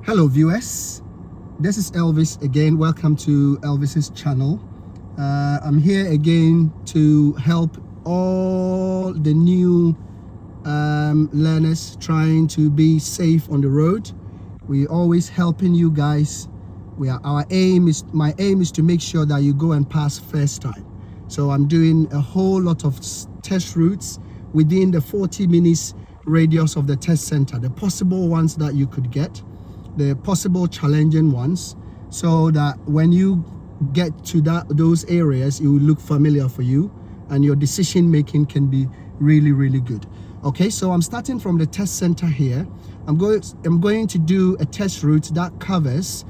Hello viewers, this is Elvis again. Welcome to Elvis's channel. I'm here again to help all the new learners trying to be safe on the road. We're always helping you guys. My aim is to make sure that you go and pass first time. So I'm doing a whole lot of test routes within the 40 minutes radius of the test center, the possible ones that you could get, the possible challenging ones, so that when you get to those areas, it will look familiar for you and your decision making can be really good. Okay, so I'm starting from the test center here. I'm going to do a test route that covers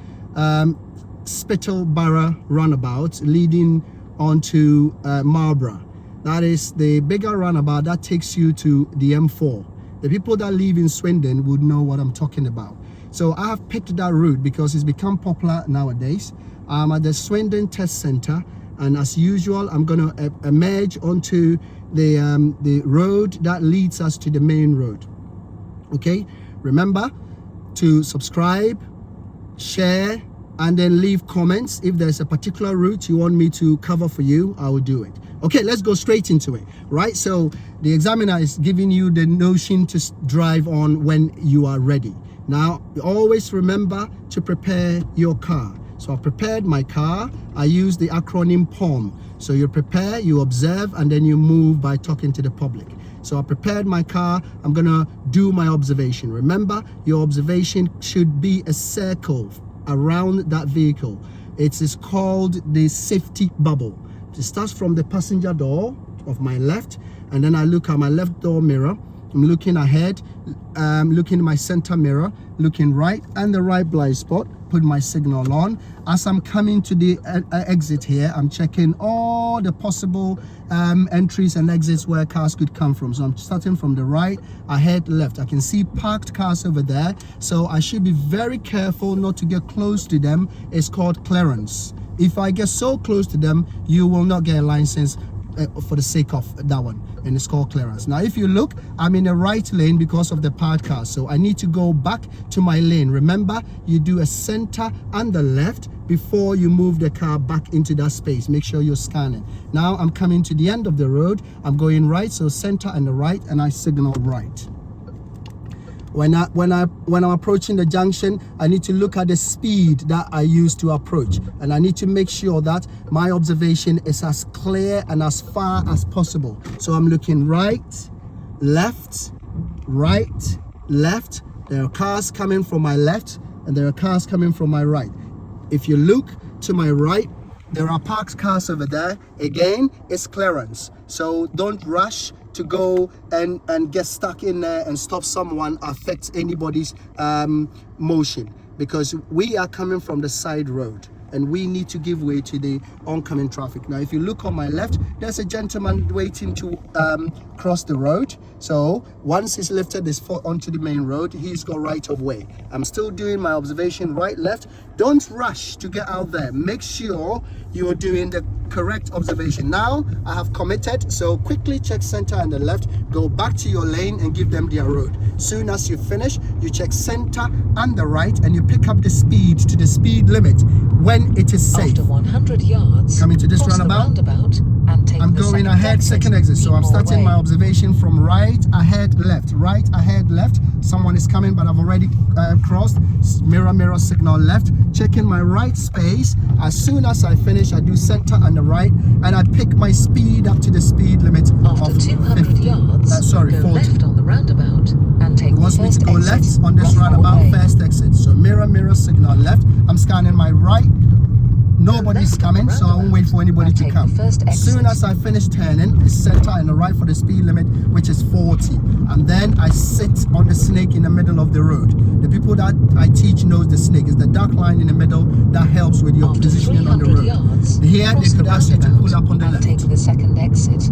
Spittleborough Roundabout leading onto Marlborough. That is the bigger roundabout that takes you to the M4. The people that live in Swindon would know what I'm talking about. So I have picked that route because it's become popular nowadays. I'm at the Swindon Test Center, and as usual, I'm going to emerge onto the road that leads us to the main road. Okay, remember to subscribe, share, and then leave comments. If there's a particular route you want me to cover for you, I will do it. Okay, let's go straight into it, right? So the examiner is giving you the notion to drive on when you are ready. Now, always remember to prepare your car. So I've prepared my car. I use the acronym POM. So you prepare, you observe, and then you move by talking to the public. So I prepared my car. I'm gonna do my observation. Remember, your observation should be a circle around that vehicle. It is called the safety bubble. It starts from the passenger door of my left, and then I look at my left door mirror. I'm looking ahead, looking in my center mirror, looking right and the right blind spot, put my signal on. As I'm coming to the exit here, I'm checking all the possible entries and exits where cars could come from. So I'm starting from the right, ahead, left. I can see parked cars over there, so I should be very careful not to get close to them. It's called clearance. If I get so close to them, you will not get a license for the sake of that one, and it's called clearance. Now if you look, I'm in the right lane because of the parked car, so I need to go back to my lane. Remember, you do a center and the left before you move the car back into that space. Make sure you're scanning. Now I'm coming to the end of the road. I'm going right, so center and the right, and I signal right. When I'm approaching the junction, I need to look at the speed that I use to approach, and I need to make sure that my observation is as clear and as far as possible. So I'm looking right, left. There are cars coming from my left and there are cars coming from my right. If you look to my right, there are parked cars over there. Again, it's clearance. So don't rush to go and get stuck in there and stop someone, affect anybody's motion, because we are coming from the side road and we need to give way to the oncoming traffic. Now if you look on my left, there's a gentleman waiting to cross the road. So once he's lifted his foot onto the main road, he's got right of way. I'm still doing my observation right, left. Don't rush to get out there. Make sure you're doing the correct observation. Now I have committed, so quickly check center and the left, go back to your lane and give them their road. Soon as you finish, you check center and the right and you pick up the speed to the speed limit when it is safe. After 100 yards, coming to this roundabout and take I'm going ahead, second exit. So I'm starting my observation from right, ahead, left, right, ahead, left. Someone is coming, but I've already crossed. Mirror, signal left. Checking my right space. As soon as I finish, I do center and the right, and I pick my speed up to the speed limit after of 200 50. yards, Sorry, go 40. left on the roundabout and take It wants me to go left on this roundabout, first exit. So mirror, signal left. I'm scanning my right. Nobody's coming, so I won't wait for anybody to come. As soon as I finish turning, it's center and the right for the speed limit, which is 40. And then I sit on the snake in the middle of the road. The people that I teach knows the snake is the dark line in the middle that helps with your positioning on the road. Here they could ask you to pull up on the left. Take the second exit.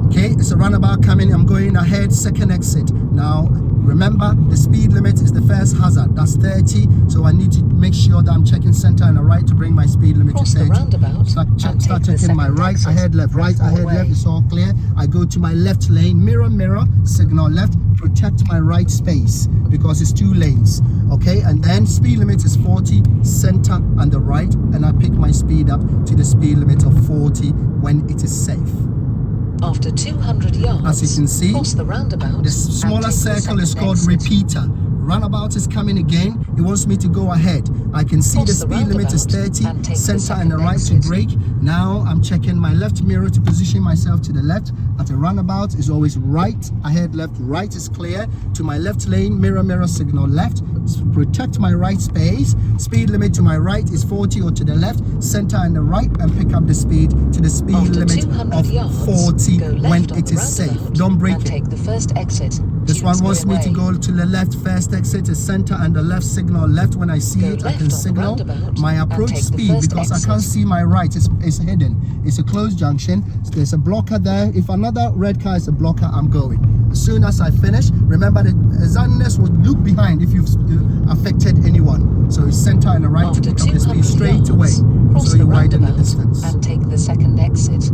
Okay, it's a roundabout coming. I'm going ahead, second exit. Now remember, the speed limit is the first first hazard. That's 30. So I need to make sure that I'm checking center and the right to bring my speed limit Cross to the 30. roundabout Start and take the checking my second right exit. ahead, left, right ahead, Motorway. left. It's all clear. I go to my left lane, mirror, signal left, protect my right space because it's 2 lanes. Okay, and then speed limit is 40, center and the right, and I pick my speed up to the speed limit of 40 when it is safe. After 200 yards, As you can see, cross the roundabout. the smaller and take the circle is second called exit. repeater. Roundabout is coming again. It wants me to go ahead. I can see Cross the the speed limit is roundabout 30, and take the center and the second right to exit. brake. Now I'm checking my left mirror to position myself to the left. At a roundabout is always right ahead, left, right is clear. To my left lane, mirror, signal left. Protect my right space. Speed limit to my right is 40 or to the left, center and the right, and pick up the speed to the speed After limit 200 of yards, 40 go left when on it the is safe. roundabout Don't break and it. take the first exit. This one wants me to Motorway. go to the left. First exit is center and the left signal left. When I see Go it, I left can on the signal. roundabout My and approach take the speed, first because exit. I can't see my right. It's hidden. It's a closed junction. There's a blocker there. If another red car is a blocker, I'm going. As soon as I finish, remember the examiners will look behind if you've affected anyone. So it's center and the right After to pick up the speed 200 straight yards, away. cross So the you widen the roundabout distance. and take the second exit.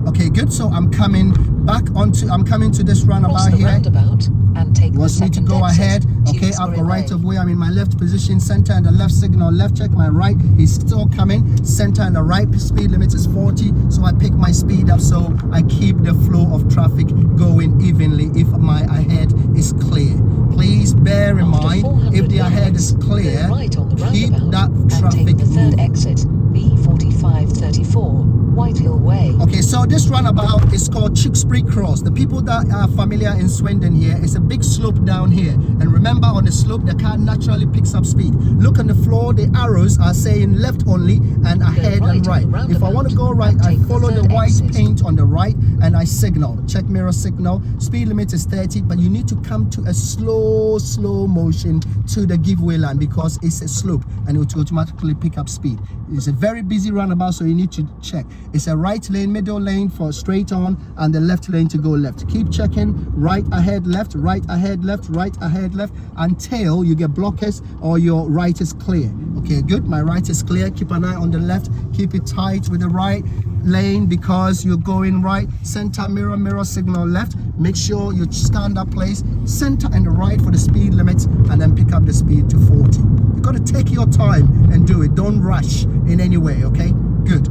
Okay, good. So I'm coming to this Cross roundabout the here. roundabout and take the Wants me to second go exit. ahead. Okay, I've got right of way. I'm in my left position, center and the left signal left. Check my right. He's still coming. Center and the right speed limit is 40. So I pick my speed up so I keep the flow of traffic going evenly if my ahead is clear. Please bear in After mind, 400 if the ahead is yards, clear, go right on the keep roundabout that and traffic take the third moving. exit, B4534, Whitehill Way. Okay, so this roundabout is called Tewkesbury Cross. The people that are familiar in Swindon here, it's a big slope down here. And remember, on the slope, the car naturally picks up speed. Look on the floor, the arrows are saying left only and ahead right and on right. the If I want to go roundabout right, and I take the follow the third white exit. paint on the right and I signal. Check mirror signal. Speed limit is 30, but you need to come to a slow motion to the giveaway line because it's a slope and it will automatically pick up speed. It's a very busy roundabout, so you need to check. It's a right lane, middle lane for straight on, and the left lane to go left. Keep checking right ahead, left, right ahead, left, right ahead, left, until you get blockers or your right is clear. Okay, good. My right is clear. Keep an eye on the left. Keep it tight with the right lane because you're going right. Center, mirror, signal left. Make sure you stand that place. Center and the right for the speed limit, and then pick up the speed to 40. You got to take your time and do it. Don't rush in any way. Okay, good.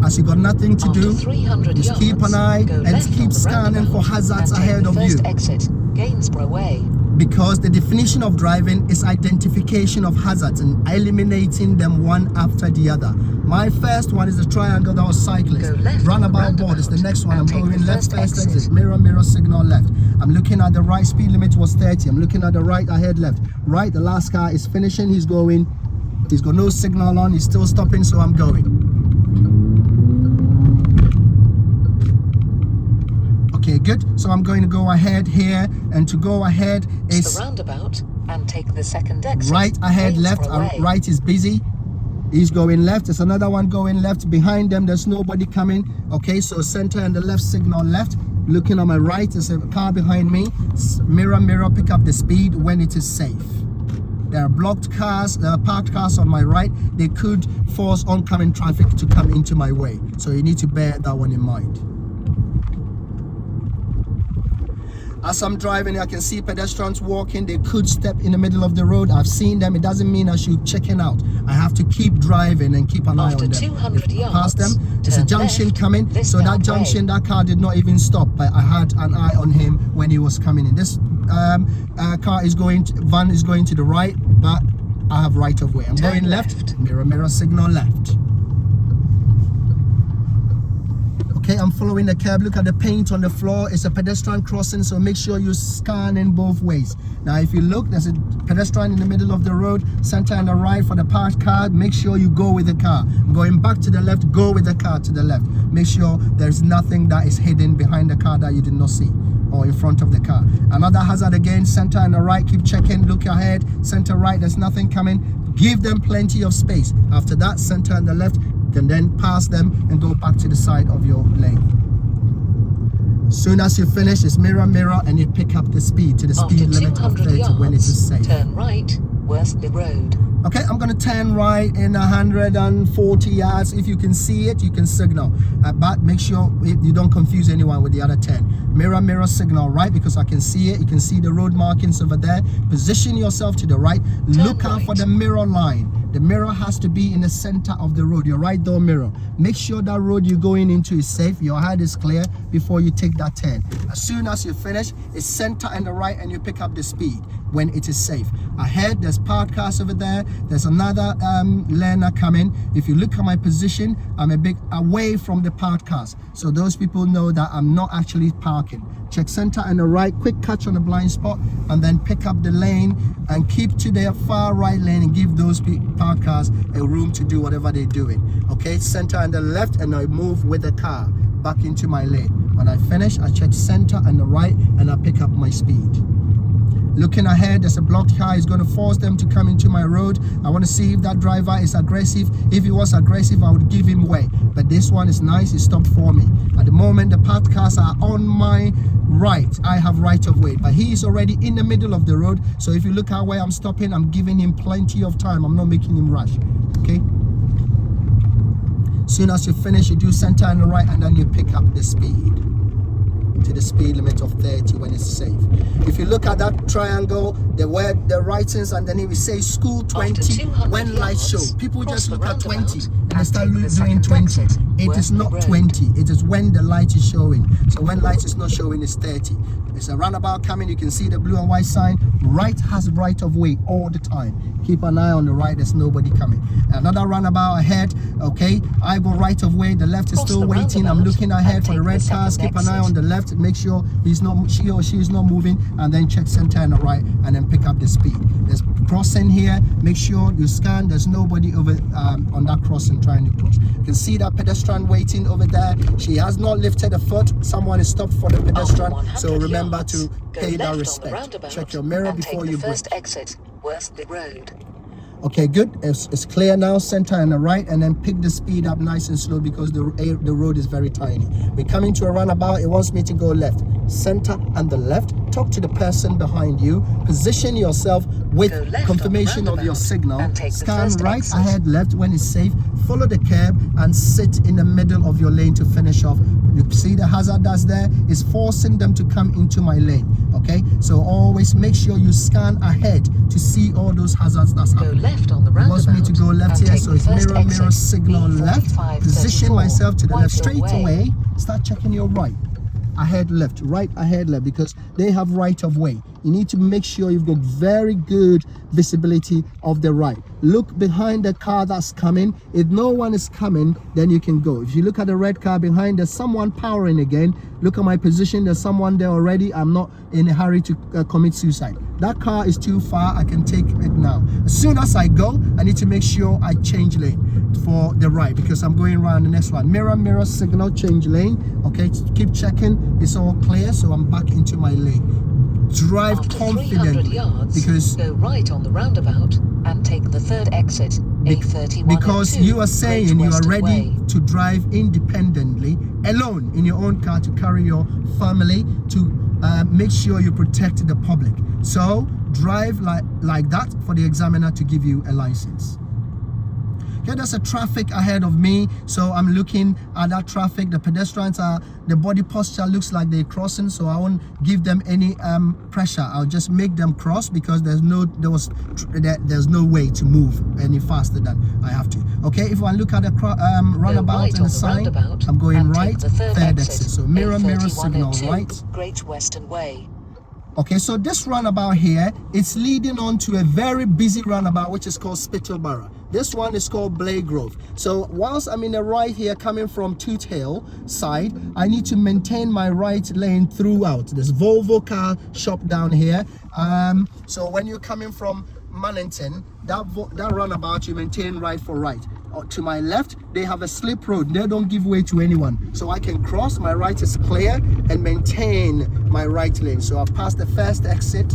As you got nothing to After do, 300 just yards, keep an eye go and left on keep the scanning for roundabout hazards and take ahead the of you. first exit, Gainsborough Way. Because the definition of driving is identification of hazards and eliminating them one after the other. My first one is the triangle that was cyclist. Go left on the Roundabout board is the roundabout next one. I'm and take going the left, first first exit. exit. Mirror, signal left. I'm looking at the right, speed limit was 30. I'm looking at the right, ahead, left. Right, the last car is finishing. He's going. He's got no signal on. He's still stopping, so I'm going. Okay, good. So I'm going to go ahead here, and to go ahead is the roundabout and take the second exit. right ahead, left. Gainsborough Way. Right is busy. He's going left. There's another one going left. Behind them, there's nobody coming. Okay, so center and the left signal left. Looking on my right, there's a car behind me. Mirror, pick up the speed when it is safe. There are blocked cars, there are parked cars on my right. They could force oncoming traffic to come into my way. So you need to bear that one in mind. As I'm driving, I can see pedestrians walking. They could step in the middle of the road. I've seen them. It doesn't mean I should checking out. I have to keep driving and keep an eye After on them. 200 If I pass yards, them, there's a turn junction left, coming. this So that pathway. junction, that car did not even stop. But I had an eye on him when he was coming in. This car is going, van is going to the right, but I have right of way. I'm Turn going left. Mirror, signal left. Okay, I'm following the curb. Look at the paint on the floor. It's a pedestrian crossing, so make sure you scan in both ways. Now, if you look, there's a pedestrian in the middle of the road, center and the right for the parked car. Make sure you go with the car. Going back to the left, go with the car to the left. Make sure there's nothing that is hidden behind the car that you did not see or in front of the car. Another hazard again, center and the right. Keep checking, look ahead, center right, there's nothing coming. Give them plenty of space. After that, center and the left, can then pass them and go back to the side of your lane. Soon as you finish, it's mirror, mirror, and you pick up the speed to the speed After limit of 200 30 yards, when it is safe. turn right, Worsley Road. Okay, I'm gonna turn right in 140 yards. If you can see it, you can signal. But make sure you don't confuse anyone with the other 10. Mirror, mirror, signal right, because I can see it. You can see the road markings over there. Position yourself to the right. Look out for the mirror line. The mirror has to be in the center of the road, your right door mirror. Make sure that road you're going into is safe, your head is clear before you take that turn. As soon as you finish, it's center and the right, and you pick up the speed when it is safe. Ahead, there's parked cars over there. There's another learner coming. If you look at my position, I'm a bit away from the parked cars. So those people know that I'm not actually parking. Check center and the right, quick catch on the blind spot, and then pick up the lane and keep to their far right lane and give those parked cars a room to do whatever they're doing. Okay, center and the left, and I move with the car back into my lane. When I finish, I check center and the right, and I pick up my speed. Looking ahead, there's a blocked car. It's going to force them to come into my road. I want to see if that driver is aggressive. If he was aggressive, I would give him way. But this one is nice. He stopped for me. At the moment, the parked cars are on my right. I have right of way. But he is already in the middle of the road. So if you look at where I'm stopping, I'm giving him plenty of time. I'm not making him rush. Okay? Soon as you finish, you do center and the right, and then you pick up the speed to the speed limit of 30 when it's safe. If you look at that triangle, the word, the writings, and then it will say school 20 when lights show. People just look at 20 and they start doing 20. It is not 20. It is when the light is showing. So when light is not showing, it's 30. There's a roundabout coming. You can see the blue and white sign. Right has right of way all the time. Keep an eye on the right. There's nobody coming. Another roundabout ahead. Okay, I go right of way. The left is still waiting. I'm looking ahead for the red cars. Keep an eye on the left. Make sure she or she is not moving, and then check center and the right, and then pick up the speed. There's crossing here. Make sure you scan. There's nobody over on that crossing trying to cross. You can see that pedestrian waiting over there. She has not lifted a foot. Someone is stopped for the pedestrian. So remember to pay that respect. Check your mirror before you brake. First exit, Worsley Road. Okay, good. It's clear now. Center and the right, and then pick the speed up nice and slow because the road is very tiny. We're coming to a roundabout. It wants me to go left. Center and the left. Talk to the person behind you. Position yourself with confirmation of your signal. Scan right, ahead, left when it's safe. Follow the curb and sit in the middle of your lane to finish off. You see the hazard that's there is forcing them to come into my lane. Okay, so always make sure you scan ahead to see all those hazards that's happening. Go left on the roundabout. It wants me to go left here, so it's mirror, mirror, signal left. Position myself to the left straight away. Start checking your right. Ahead, left, right, ahead, left, because they have right of way. You need to make sure you've got very good visibility of the right. Look behind the car that's coming. If no one is coming, then you can go. If you look at the red car behind, there's someone powering again. Look at my position. There's someone there already. I'm not in a hurry to commit suicide. That car is too far. I can take it now. As soon as I go, I need to make sure I change lane for the right because I'm going around the next one. Mirror, mirror, signal, change lane. Okay, keep checking. It's all clear, so I'm back into my lane. Drive confidently because go right on the roundabout and take the third exit, A31. Because you are saying you are ready to drive independently, alone in your own car to carry your family, to make sure you protect the public. So drive like that for the examiner to give you a license. Okay, there's a traffic ahead of me, so I'm looking at that traffic. The pedestrians are, the body posture looks like they're crossing, so I won't give them any pressure. I'll just make them cross because there's no way to move any faster than I have to. Okay, if I look at the roundabout right and the sign, I'm going right, third exit. So mirror, mirror, signal right. Great Western Way. Okay, so this roundabout here, it's leading on to a very busy roundabout which is called Spittleborough. This one is called Blade Grove. So whilst I'm in the right here coming from Tooth Hill side, I need to maintain my right lane throughout. There's Volvo car shop down here. So when you're coming from MANNIGTON, that roundabout, you maintain right for right. To my left, they have a slip road. They don't give way to anyone. So I can cross, my right is clear, and maintain my right lane. So I've passed the first exit.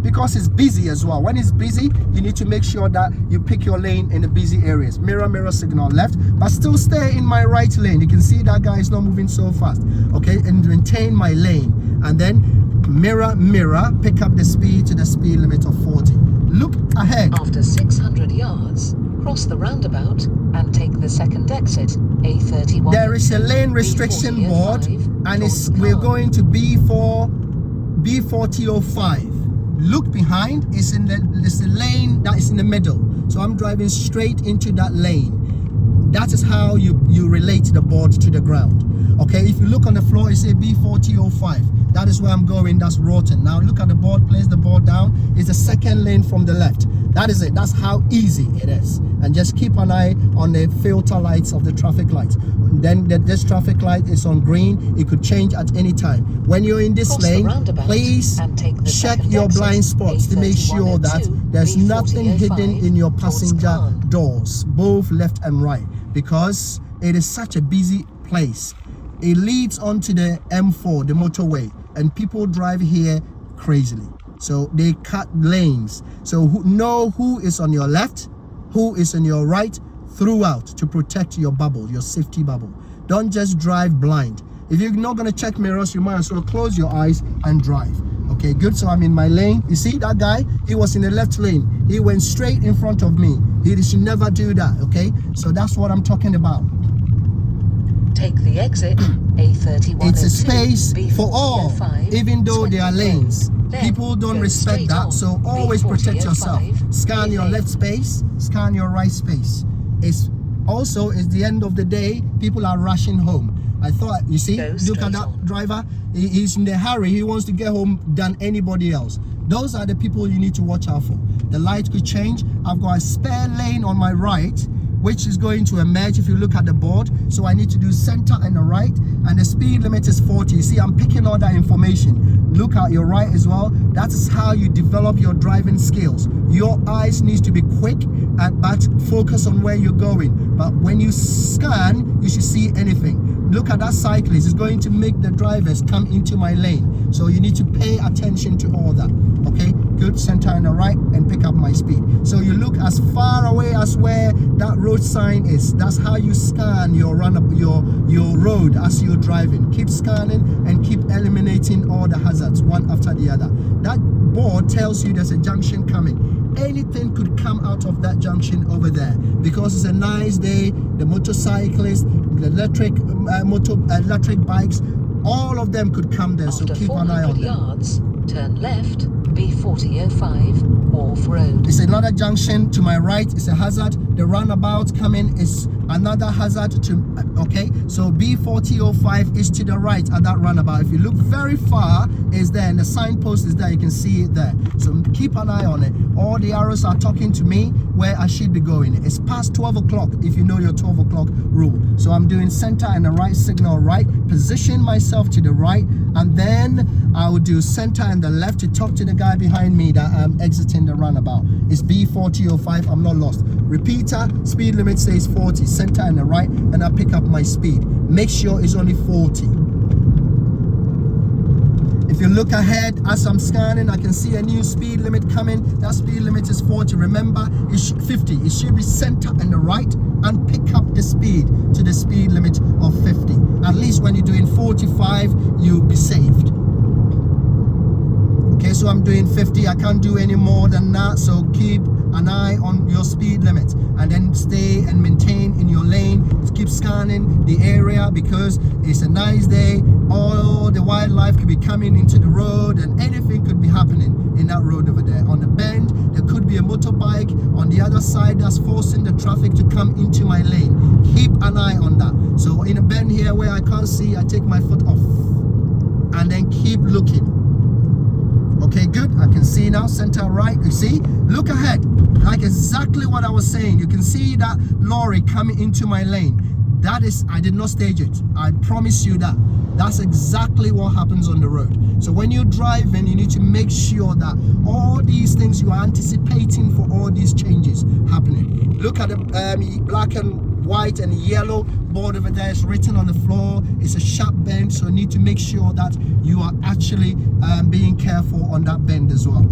because it's busy as well. When it's busy, you need to make sure that you pick your lane in the busy areas. Mirror signal left, but still stay in my right lane. You can see that guy is not moving so fast. Okay, and maintain my lane, and then mirror, pick up the speed to the speed limit of 40. Look ahead. After 600 yards, cross the roundabout and take the second exit, A31. There is a lane restriction board, and we're going to B4005. Look behind, it's the lane that is in the middle. So I'm driving straight into that lane. That is how you relate the board to the ground. Okay, if you look on the floor, you say B4005. That is where I'm going, that's rotten. Now look at the board, place the board down. It's the second lane from the left. That is it, that's how easy it is. And just keep an eye on the filter lights of the traffic lights. Then this traffic light is on green, it could change at any time. When you're in this lane, please check your blind spots to make sure that there's nothing hidden in your passenger doors, both left and right, because it is such a busy place. It leads onto the M4, the motorway, and people drive here crazily. So they cut lanes. So know who is on your left, who is on your right throughout to protect your bubble, your safety bubble. Don't just drive blind. If you're not going to check mirrors, you might as well close your eyes and drive. Okay, good. So I'm in my lane. You see that guy? He was in the left lane. He went straight in front of me. He should never do that. Okay, so that's what I'm talking about. Take the exit, A31. It's a space for all, even though there are lanes. People don't respect that, so always protect yourself. Scan your left space, scan your right space. It's the end of the day, people are rushing home. I thought, you see, look at that driver. He's in the hurry. He wants to get home than anybody else. Those are the people you need to watch out for. The light could change. I've got a spare lane on my right, which is going to emerge if you look at the board. So I need to do center and the right, and the speed limit is 40. You see, I'm picking all that information. Look at your right as well. That is how you develop your driving skills. Your eyes need to be quick, but focus on where you're going. But when you scan, you should see anything. Look at that cyclist. It's going to make the drivers come into my lane. So you need to pay attention to all that. Okay, good. Center and the right and pick up my speed. So you look as far away as where that road sign is. That's how you scan your your road as you're driving. Keep scanning and keep eliminating all the hazards one after the other. That board tells you there's a junction coming. Anything could come out of that junction over there because it's a nice day. The motorcyclists, the electric bikes, all of them could come there. So keep an eye on them. Yards, turn left, B4005, off-road. It's another junction to my right. It's a hazard. The roundabout coming is another hazard okay, so B4005 is to the right at that roundabout. If you look very far, it's there, and the signpost is there. You can see it there. So keep an eye on it. All the arrows are talking to me where I should be going. It's past 12 o'clock if you know your 12 o'clock rule. So I'm doing center and the right signal right, position myself to the right, and then I will do center and the left to talk to the guy behind me that I'm exiting the roundabout. It's B4005. I'm not lost. Repeater, speed limit says 40, center and the right, and I pick up my speed. Make sure it's only 40. If you look ahead as I'm scanning, I can see a new speed limit coming. That speed limit is 40. Remember, it's 50. It should be center and the right, and pick up the speed to the speed limit of 50. At least when you're doing 45, you'll be saved. Okay, so I'm doing 50. I can't do any more than that, so keep an eye on your speed limit and then stay and maintain in your lane. Keep scanning the area because it's a nice day. All the wildlife could be coming into the road and anything could be happening in that road over there. On the bend, there could be a motorbike on the other side that's forcing the traffic to come into my lane. Keep an eye on that. So in a bend here where I can't see, I take my foot off and then keep looking. Okay, good. I can see now, center right. You see, look ahead, like exactly what I was saying. You can see that lorry coming into my lane. That is, I did not stage it. I promise you that. That's exactly what happens on the road. So when you're driving, you need to make sure that all these things, you are anticipating for all these changes happening. Look at the black and white and yellow board over there. It's written on the floor. It's a sharp bend, so you need to make sure that you are actually being careful on that bend as well.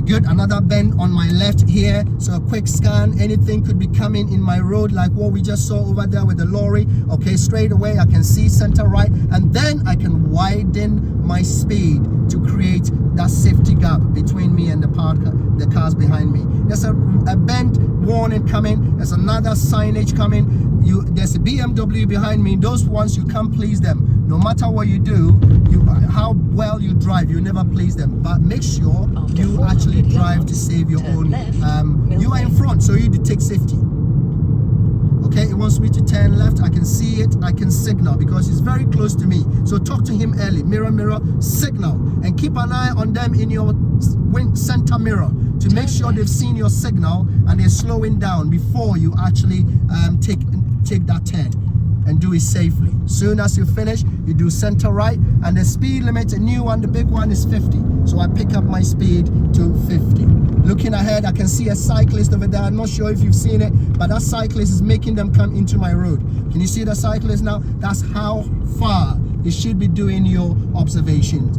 Okay, good. Another bend on my left here. So a quick scan. Anything could be coming in my road, like what we just saw over there with the lorry. Okay, straight away I can see center right, and then I can widen my speed to create that safety gap between me and the cars behind me. There's a bend warning coming. There's another signage coming. There's a BMW behind me. Those ones, you can't please them. No matter what you do, how well you drive, you never please them. But make sure you actually drive to save your own. You are in front, so you take safety. Okay, it wants me to turn left. I can see it. I can signal because it's very close to me. So talk to him early. Mirror, mirror, signal, and keep an eye on them in your center mirror to make sure they've seen your signal and they're slowing down before you actually take that turn, and do it safely. Soon as you finish, you do center right, and the speed limit, a new one, the big one, is 50. So I pick up my speed to 50. Looking ahead, I can see a cyclist over there. I'm not sure if you've seen it, but that cyclist is making them come into my road. Can you see the cyclist now? That's how far you should be doing your observations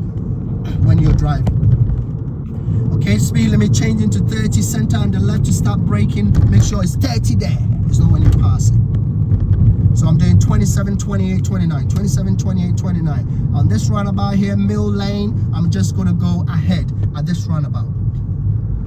when you're driving. Okay, speed limit changing to 30, center on the left to start braking. Make sure it's 30 there. It's not when you pass it. So I'm doing 27, 28, 29, 27, 28, 29. On this roundabout here, Mill Lane, I'm just going to go ahead at this roundabout.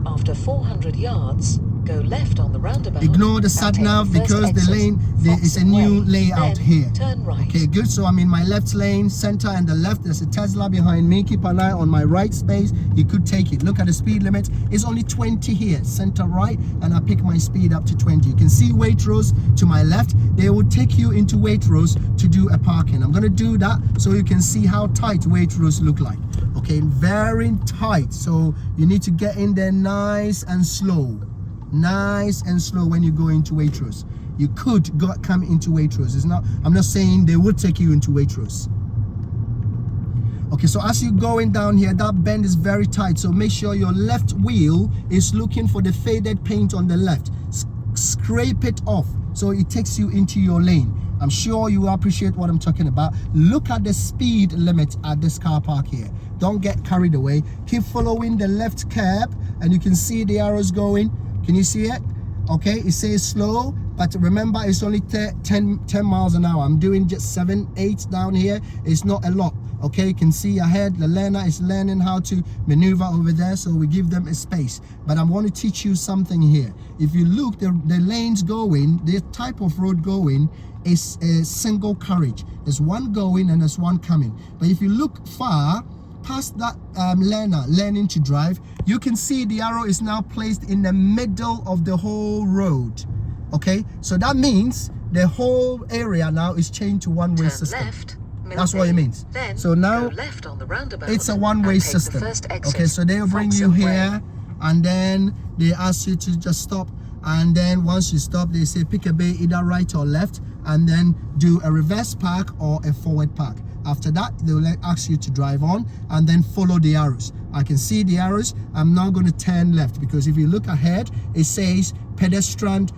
After 400 yards, go left on the roundabout. Ignore the sat nav because the lane, there is a new layout here. Turn right. Okay, good. So I'm in my left lane, center and the left. There's a Tesla behind me. Keep an eye on my right space. You could take it. Look at the speed limit. It's only 20 here, center right, and I pick my speed up to 20. You can see Waitrose to my left. They will take you into Waitrose to do a parking. I'm going to do that so you can see how tight Waitrose look like. Okay, very tight. So you need to get in there nice and slow. Nice and slow when you go into Waitrose. You could come into Waitrose. It's not, I'm not saying they would take you into Waitrose. Okay, so as you're going down here, that bend is very tight. So make sure your left wheel is looking for the faded paint on the left. Scrape it off so it takes you into your lane. I'm sure you appreciate what I'm talking about. Look at the speed limit at this car park here. Don't get carried away. Keep following the left curb, and you can see the arrows going. Can you see it? Okay, it says slow, but remember it's only 10 miles an hour. I'm doing just 7, 8 down here. It's not a lot. Okay, you can see ahead, the learner is learning how to maneuver over there, so we give them a space. But I want to teach you something here. If you look, the lanes going, the type of road going is a single carriage. There's one going and there's one coming. But if you look far past that learner learning to drive, you can see the arrow is now placed in the middle of the whole road. Okay, so that means the whole area now is changed to one-way system. Left, that's what it means. Then so now go left on the roundabout, it's a one-way system. Okay, so they'll bring you here, and then they ask you to just stop, and then once you stop, they say pick a bay, either right or left, and then do a reverse park or a forward park. After that, they'll ask you to drive on and then follow the arrows. I can see the arrows. I'm now going to turn left because if you look ahead, it says pedestrian,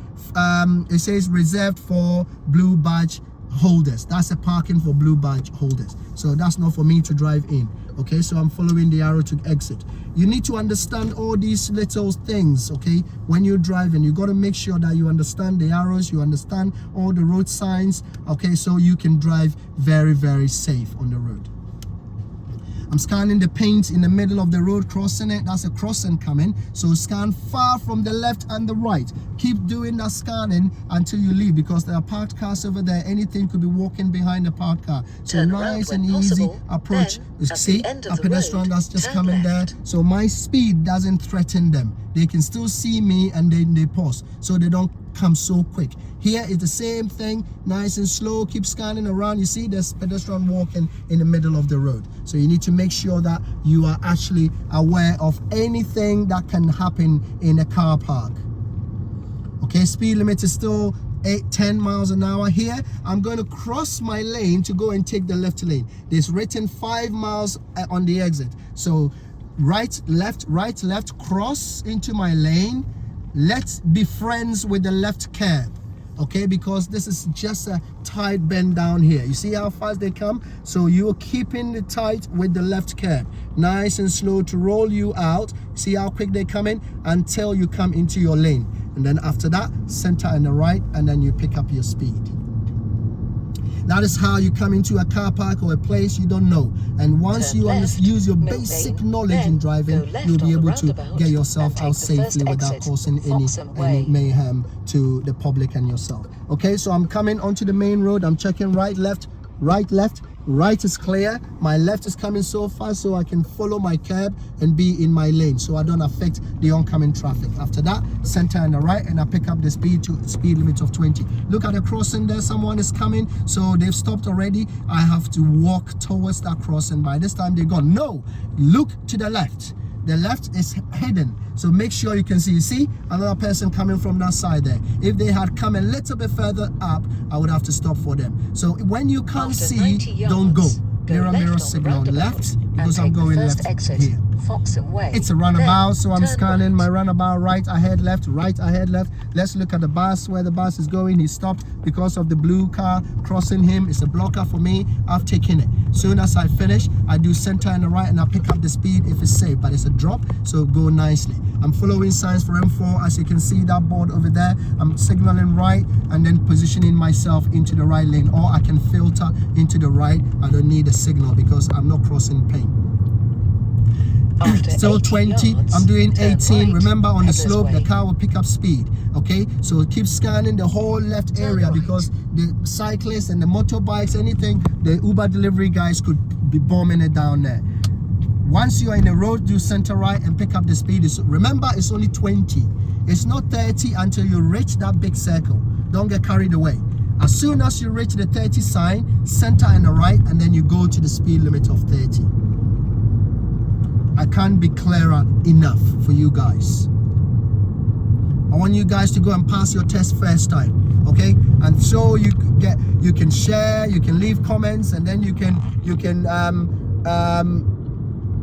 it says reserved for blue badge holders. That's a parking for blue badge holders. So that's not for me to drive in. Okay, so I'm following the arrow to exit. You need to understand all these little things. Okay, when you're driving, you got to make sure that you understand the arrows, you understand all the road signs. Okay, so you can drive very, very safe on the road. I'm scanning the paint in the middle of the road, crossing it. That's a crossing coming. So scan far from the left and the right. Keep doing that scanning until you leave, because there are parked cars over there. Anything could be walking behind the parked car. So nice and easy approach. You see a pedestrian that's just coming there. So my speed doesn't threaten them. They can still see me and then they pause, so they don't come so quick. Here is the same thing, nice and slow. Keep scanning around. You see there's pedestrian walking in the middle of the road. So you need to make sure that you are actually aware of anything that can happen in a car park. Okay, speed limit is still 10 miles an hour. Here I'm going to cross my lane to go and take the left lane. There's written 5 miles on the exit. So right, left, cross into my lane. Let's be friends with the left curb. okay, because this is just a tight bend down here. You see how fast they come? So you're keeping it tight with the left curb, nice and slow to roll you out. See how quick they come in until you come into your lane, and then after that center and the right, and then you pick up your speed. That is how you come into a car park or a place you don't know. And once you use your basic knowledge in driving, you'll be able to get yourself out safely without causing any mayhem to the public and yourself. Okay, so I'm coming onto the main road. I'm checking right, left, right, left. Right is clear. My left is coming so fast so I can follow my curb and be in my lane so I don't affect the oncoming traffic. After that, center and the right, and I pick up the speed to speed limit of 20. Look at the crossing there. Someone is coming, so they've stopped already. I have to walk towards that crossing. By this time they're gone. No, look to the left. The left is hidden, so make sure you can see. You see another person coming from that side there. If they had come a little bit further up, I would have to stop for them. So when you can't see, don't go. Mirror signal left, because I'm going left here. It's a runabout, so I'm scanning my runabout. Right ahead, left, right ahead, left. Let's look at the bus, where the bus is going. He stopped because of the blue car crossing him. It's a blocker for me. I've taken it. Soon as I finish, I do center and the right, and I pick up the speed if it's safe, but it's a drop, so go nicely. I'm following signs for M4. As you can see that board over there, I'm signaling right and then positioning myself into the right lane, or I can filter into the right. I don't need a signal because I'm not crossing pain. Still 20, I'm doing 18. Remember, on the slope the car will pick up speed. Okay, so keep scanning the whole left area, because the cyclists and the motorbikes, anything, the Uber delivery guys could be bombing it down there. Once you are in the road, do center right and pick up the speed. Remember, it's only 20. It's not 30 until you reach that big circle. Don't get carried away. As soon as you reach the 30 sign, center and the right, and then you go to the speed limit of 30. I can't be clearer enough for you guys. I want you guys to go and pass your test first time, okay? And so you can share, you can leave comments, and then you can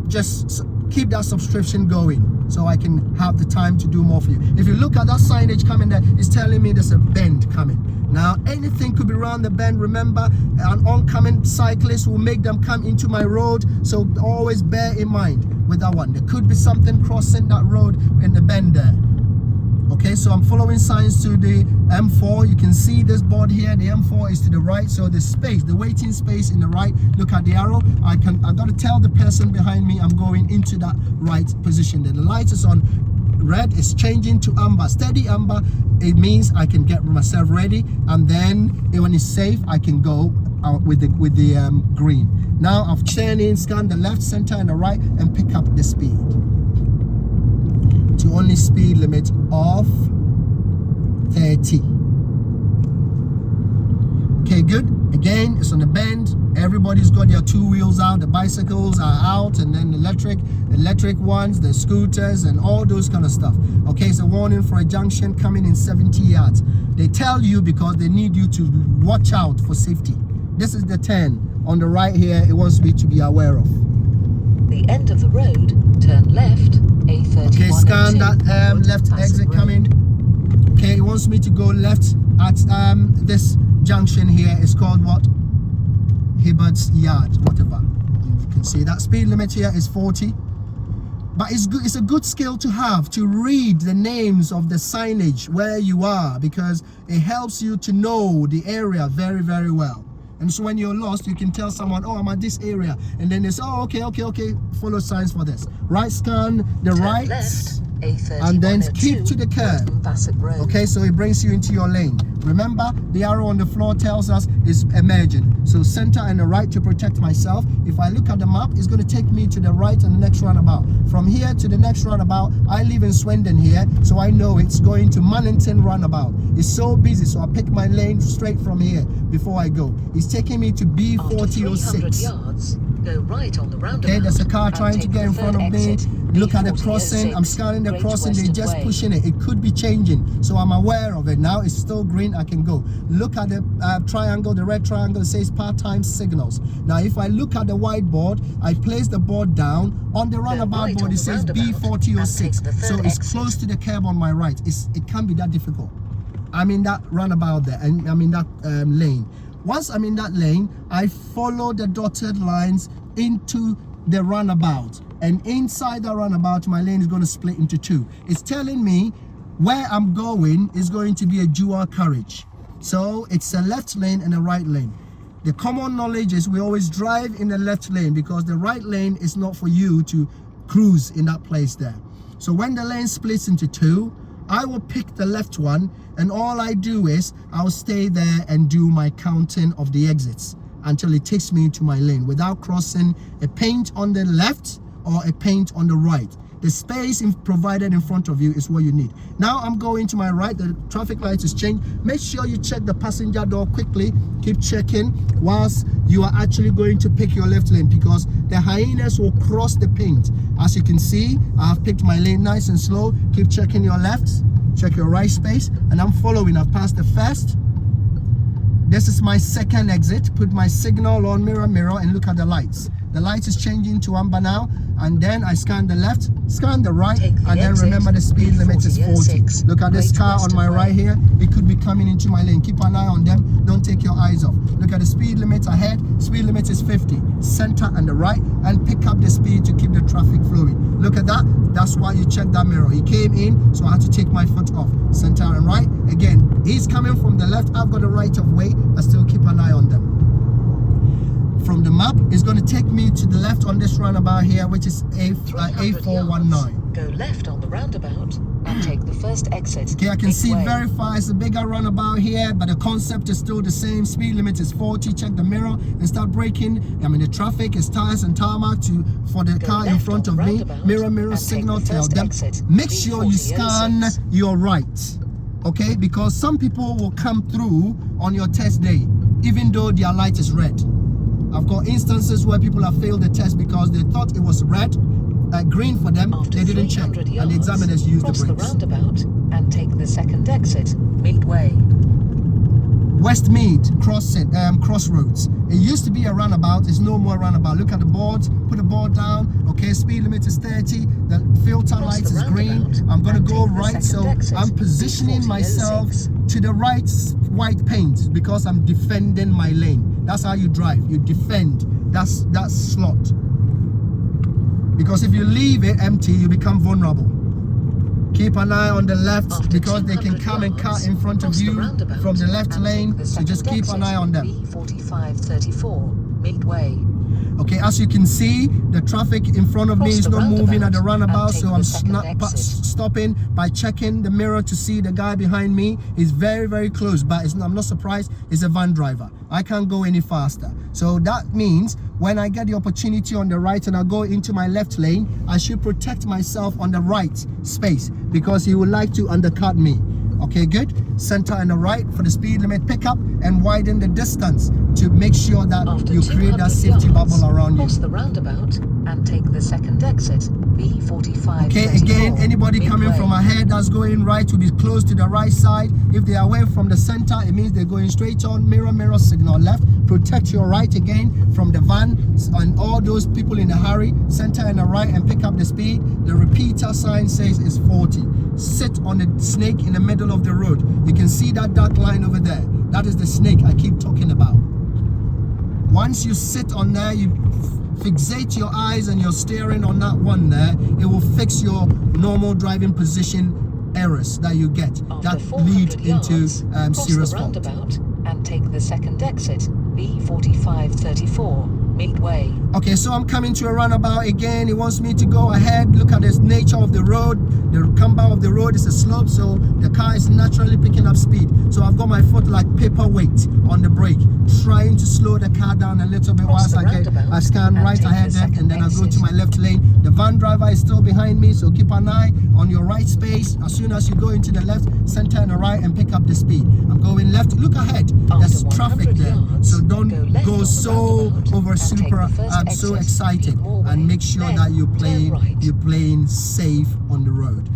just keep that subscription going so I can have the time to do more for you. If you look at that signage coming there, it's telling me there's a bend coming. Now, anything could be around the bend. Remember, an oncoming cyclist will make them come into my road, so always bear in mind with that one. There could be something crossing that road in the bend there. Okay, so I'm following signs to the M4. You can see this board here. The M4 is to the right, so the space, the waiting space in the right. Look at the arrow. I got to tell the person behind me I'm going into that right position. Then the light is on. Red is changing to amber, steady amber. It means I can get myself ready, and then when it's safe, I can go out with the green. Now I've turned in, scanned the left, center, and the right, and pick up the speed to only speed limit of 30. Okay, good. Again, it's on the bend. Everybody's got their two wheels out. The bicycles are out, and then electric ones, the scooters, and all those kind of stuff. Okay, it's a warning for a junction coming in 70 yards. They tell you because they need you to watch out for safety. This is the turn on the right here. It wants me to be aware of. The end of the road, turn left, A31. Okay, scan that left exit coming. Okay, it wants me to go left at this junction here. It's called what? Hibbert's Yard, whatever. You can see that speed limit here is 40. But it's good. It's a good skill to have, to read the names of the signage where you are, because it helps you to know the area very, very well. And so when you're lost, you can tell someone, oh, I'm at this area. And then they say, oh, okay, follow signs for this. Right scan, the right, and then keep to the curb. Okay, so it brings you into your lane. Remember, the arrow on the floor tells us is emerging. So center and the right to protect myself. If I look at the map, it's going to take me to the right and the next roundabout. From here to the next roundabout, I live in Swindon here, so I know it's going to MANNIGTON roundabout. It's so busy, so I pick my lane straight from here before I go. It's taking me to B4006. Go right on the roundabout. Okay, there's a car trying to get in front of me. Look at the crossing. I'm scanning the crossing. They're just pushing it. It could be changing, so I'm aware of it. Now it's still green. I can go. Look at the triangle, the red triangle. It says part-time signals. Now, if I look at the whiteboard, I place the board down. On the roundabout board, it says B4006. So it's close to the curb on my right. It can't be that difficult. I'm in that roundabout there, and I'm in that lane. Once I'm in that lane, I follow the dotted lines into the roundabout, and inside the roundabout, my lane is going to split into two. It's telling me where I'm going is going to be a dual carriage. So it's a left lane and a right lane. The common knowledge is we always drive in the left lane because the right lane is not for you to cruise in that place there. So when the lane splits into two, I will pick the left one, and all I do is I'll stay there and do my counting of the exits until it takes me into my lane without crossing a paint on the left or a paint on the right. The space provided in front of you is what you need. Now I'm going to my right. The traffic light is changed. Make sure you check the passenger door quickly. Keep checking whilst you are actually going to pick your left lane, because the hyenas will cross the paint. As you can see, I have picked my lane nice and slow. Keep checking your left, check your right space, and I'm following. I've passed the first. This is my second exit. Put my signal on mirror, and look at the lights. The light is changing to amber now, and then I scan the left, scan the right, and then remember the speed limit is 40. Look at this car on my right here. It could be coming into my lane. Keep an eye on them. Don't take your eyes off. Look at the speed limit ahead. Speed limit is 50. Center and the right, and pick up the speed to keep the traffic flowing. Look at that. That's why you check that mirror. He came in, so I had to take my foot off. Center and right. Again, he's coming from the left. I've got the right of way. I still keep an eye on them. From the map, it's going to take me to the left on this roundabout here, which is A419. Go left on the roundabout and take the first exit. Okay, I can see very far. It's a bigger roundabout here, but the concept is still the same. Speed limit is 40. Check the mirror and start braking. I'm in the traffic. It's tires and tarmac for the car in front of me. Mirror, signal, tell them. Make sure you scan your right. Okay, because some people will come through on your test day, even though their light is red. I've got instances where people have failed the test because they thought it was red, green for them. They didn't check, and the examiners used the brakes. Cross the roundabout and take the second exit, Midway. Westmead crossroads. It used to be a roundabout. It's no more roundabout. Look at the board. Put the board down. Okay, speed limit is 30. The filter light is green. I'm gonna go right, so I'm positioning myself to the right white paint because I'm defending my lane. That's how you drive. You defend that slot. Because if you leave it empty, you become vulnerable. Keep an eye on the left because they can come and cut in front of you from the left lane. So just keep an eye on them. B4534, Midway. Okay, as you can see, the traffic in front of me is not moving at the roundabout, so I'm stopping by checking the mirror to see the guy behind me. He's very, very close, but I'm not surprised. He's a van driver. I can't go any faster. So that means when I get the opportunity on the right and I go into my left lane, I should protect myself on the right space because he would like to undercut me. Okay, good. Center and the right for the speed limit pickup and widen the distance to make sure that you create that safety bubble around you. Cross the roundabout and take the second exit, B45. Okay, again, anybody coming from ahead that's going right will be close to the right side. If they are away from the center, it means they're going straight on. Mirror, signal left. Protect your right again from the van and all those people in a hurry. Center and the right and pick up the speed. The repeater sign says it's 40. Sit on the snake in the middle of the road. You can see that dark line over there. That is the snake I keep talking about. Once you sit on there, you fixate your eyes and your steering on that one there, it will fix your normal driving position errors that you get that lead into serious fault. Roundabout and take the second exit, B4534, Midway. Okay, so I'm coming to a roundabout again. It wants me to go ahead. Look at the nature of the road. The camber of the road is a slope, so the car is naturally picking up speed. So I've got my foot like paperweight on the brake, trying to slow the car down a little bit whilst I scan right ahead there, and then I go to my left lane. The van driver is still behind me, so keep an eye on your right space. As soon as you go into the left, center and the right and pick up the speed. I'm going left. Look ahead. There's traffic there, so don't go so over super so excited, and make sure that you're playing safe on the road.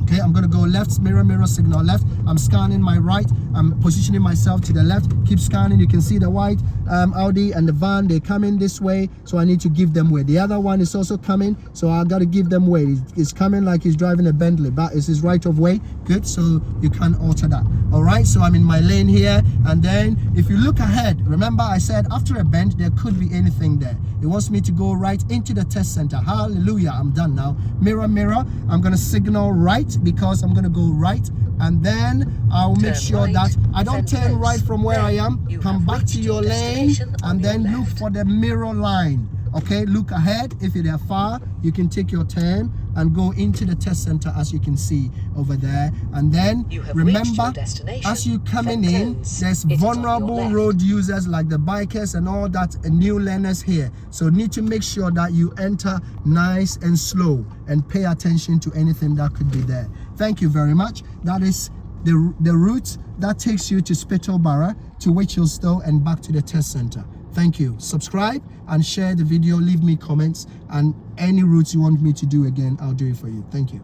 Okay, I'm gonna go left, mirror, signal left. I'm scanning my right. I'm positioning myself to the left. Keep scanning. You can see the white Audi and the van. They're coming this way, so I need to give them way. The other one is also coming, so I gotta give them way. He's coming like he's driving a Bentley, but it's his right of way. Good, so you can't alter that. All right, so I'm in my lane here, and then if you look ahead, remember I said after a bend there could be anything there. It wants me to go right into the test center. Hallelujah, I'm done now. Mirror, mirror, I'm gonna signal right because I'm gonna go right, and then I'll make sure right, that I don't then turn right close. from where I Then am. you Come have back to reached your your lane destination on and your then look left. for the mirror line. Okay, look ahead. If they're far, you can take your turn and go into the test center, as you can see over there. And then You have reached remember, your destination, as you coming then in, close. there's It is on your vulnerable left. road users like the bikers and all that, new learners here. So need to make sure that you enter nice and slow and pay attention to anything that could be there. Thank you very much. That is the route that takes you to Spittleborough, to Wichelstow, and back to the test center. Thank you. Subscribe and share the video. Leave me comments, and any routes you want me to do again, I'll do it for you. Thank you.